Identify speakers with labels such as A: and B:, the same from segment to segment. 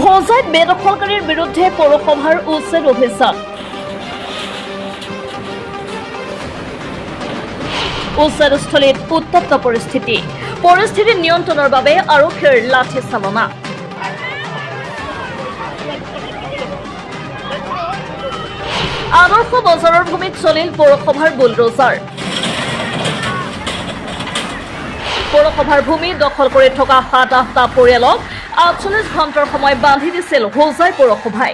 A: হোজাইত বেদখলকাৰীৰ বিৰুদ্ধে পৌৰসভাৰ উচ্ছেদ অভিযান। উচ্ছেদস্থলীত উত্তপ্ত পৰিস্থিতি নিয়ন্ত্ৰণৰ বাবে আৰক্ষীৰ লাঠি চালনা। আদৰ্শ বজাৰৰ ভূমিত চলিল পৌৰসভাৰ বুলডোজাৰ। পৌৰসভাৰ ভূমি দখল কৰি থকা 7-8টা পৰিয়ালক 48 ঘণ্টাৰ সময় বান্ধি দিছিল হোজাই পৌৰসভাই।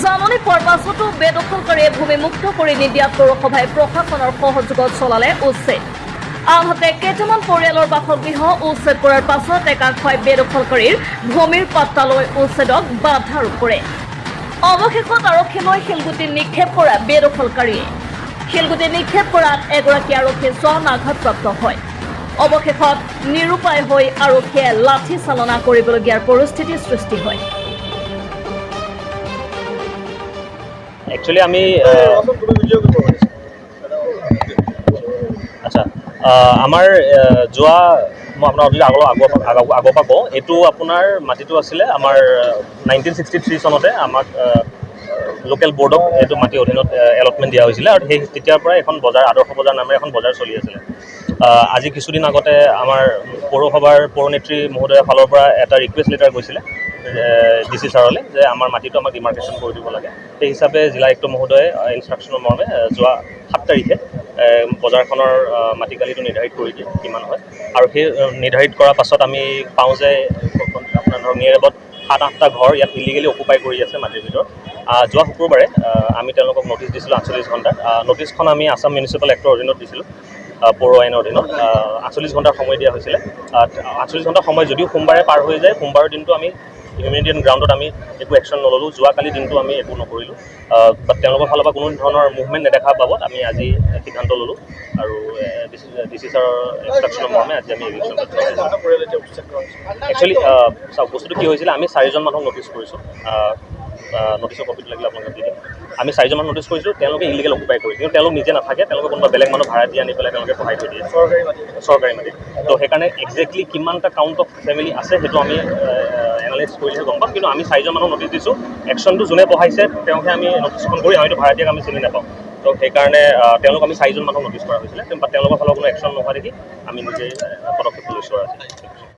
A: জাননী পোৱাৰ পাছতো বেদখলকাৰীয়ে ভূমি মুক্ত কৰি নিদিয়াত পৌৰসভাই প্ৰশাসনৰ সহযোগত চলালে উচ্ছেদ। আনহাতে কেইটামান পৰিয়ালৰ বাসগৃহ উচ্ছেদ কৰাৰ পাছত একাংশই বেদখলকাৰীৰ ভূমিৰ পাত্তা লৈ উচ্ছেদক বাধা আৰোপ কৰে। অৱশেষত আৰক্ষীলৈ শিলগুটি নিক্ষেপ কৰা বেদখলকাৰীয়ে। শিলগুটি নিক্ষেপ কৰাত এগৰাকী আৰক্ষী জন আঘাতপ্ৰাপ্ত হয়। অৱশেষত নিৰুপায় হৈ আৰক্ষীয়ে লাঠি চালনা কৰিবলগীয়াৰ পৰিস্থিতিৰ সৃষ্টি হয়।
B: একচুৱেলি আমি আচ্ছা আমাৰ যোৱা মই আপোনাৰ যদি আগৰ পৰা কওঁ, এইটো আপোনাৰ মাটিটো আছিলে আমাৰ 1963 চনতে আমাক লোকেল বৰ্ডক এইটো মাটিৰ অধীনত এলটমেণ্ট দিয়া হৈছিলে আৰু সেই তেতিয়াৰ পৰাই এখন বজাৰ আদৰ্শ বজাৰ নামেৰে এখন বজাৰ চলি আছিলে। আজি কিছুদিন আগতে আমাৰ পৌৰসভাৰ পৌৰনেত্ৰী মহোদয়ৰ ফালৰ পৰা এটা ৰিকুৱেষ্ট লেটাৰ গৈছিলে DC ছাৰলৈ যে আমাৰ মাটিটো আমাক ডিমাৰ্কেশ্যন কৰি দিব লাগে। সেই হিচাপে জিলা আয়ুক্ত মহোদয়ে ইনষ্ট্ৰাকশ্যনৰ মৰ্মে যোৱা 7 তাৰিখে বজাৰখনৰ মাটিকালিটো নিৰ্ধাৰিত কৰি দিয়ে কিমান হয় আৰু সেই নিৰ্ধাৰিত কৰাৰ পাছত আমি পাওঁ যে আপোনাৰ ধৰক নিয়েৰ এবাউট 7-8টা ঘৰ ইয়াত ইলিগেলি অকুপাই কৰি আছে মাটিৰ ভিতৰত। যোৱা শুক্ৰবাৰে আমি তেওঁলোকক নটিচ দিছিলোঁ 48 ঘণ্টাৰ। নটিচখন আমি আছাম মিউনিচিপেল এক্টৰ অধীনত দিছিলোঁ, পৌৰ আইনৰ অধীনত 48 ঘণ্টাৰ সময় দিয়া হৈছিলে। 48 ঘণ্টাৰ সময় যদিও সোমবাৰে পাৰ হৈ যায়, সোমবাৰৰ দিনটো আমি হিউমেনিটেৰিয়ান গ্ৰাউণ্ডত আমি একো একশ্যন নল'লোঁ। যোৱাকালি দিনটো আমি একো নকৰিলোঁ, বাট তেওঁলোকৰ ফালৰ পৰা কোনো ধৰণৰ মুভমেণ্ট নেদেখা বাবদ আমি আজি সিদ্ধান্ত ল'লোঁ আৰু DC ছাৰৰ ইনষ্ট্ৰাকশ্যনৰ মৰ্মে আজি আমি এভিকশ্যন। একচুৱেলি চাওক, বস্তুটো কি হৈছিলে, আমি 4জন মানুহক নটিচ কৰিছোঁ। নটিচৰ কপিটো লাগিলে আপোনালোকে দি দিম। আমি 4জন মানুহ নটিচ কৰিছোঁ, তেওঁলোকে ইলিগেল অকুপাই কৰিছে, কিন্তু তেওঁলোক নিজে নাথাকে, তেওঁলোকে কোনোবা বেলেগ মানুহ ভাড়া দি আনি পেলাই তেওঁলোকে সহায় কৰি দিয়ে চৰকাৰী মাটি। তো সেইকাৰণে একজেক্টলি কিমানটা কাউণ্ট অফ ফেমিলি আছে সেইটো আমি এনালাইজ কৰিলেহে গম পাম, কিন্তু আমি 4জন মানুহ নটিচ দিছোঁ। একশ্যনটো যোনে বহাইছে তেওঁকহে আমি নটিচখন কৰি আমিতো ভাড়াতীয়াক আমি চিনি নাপাওঁ। তো সেইকাৰণে তেওঁলোক আমি 4জন মানুহ নটিচ কৰা হৈছিলে, তেওঁলোকৰ ফালৰ কোনো একশ্যন নোহোৱা দেখি আমি নিজেই পদক্ষেপ লৈছোঁ আৰু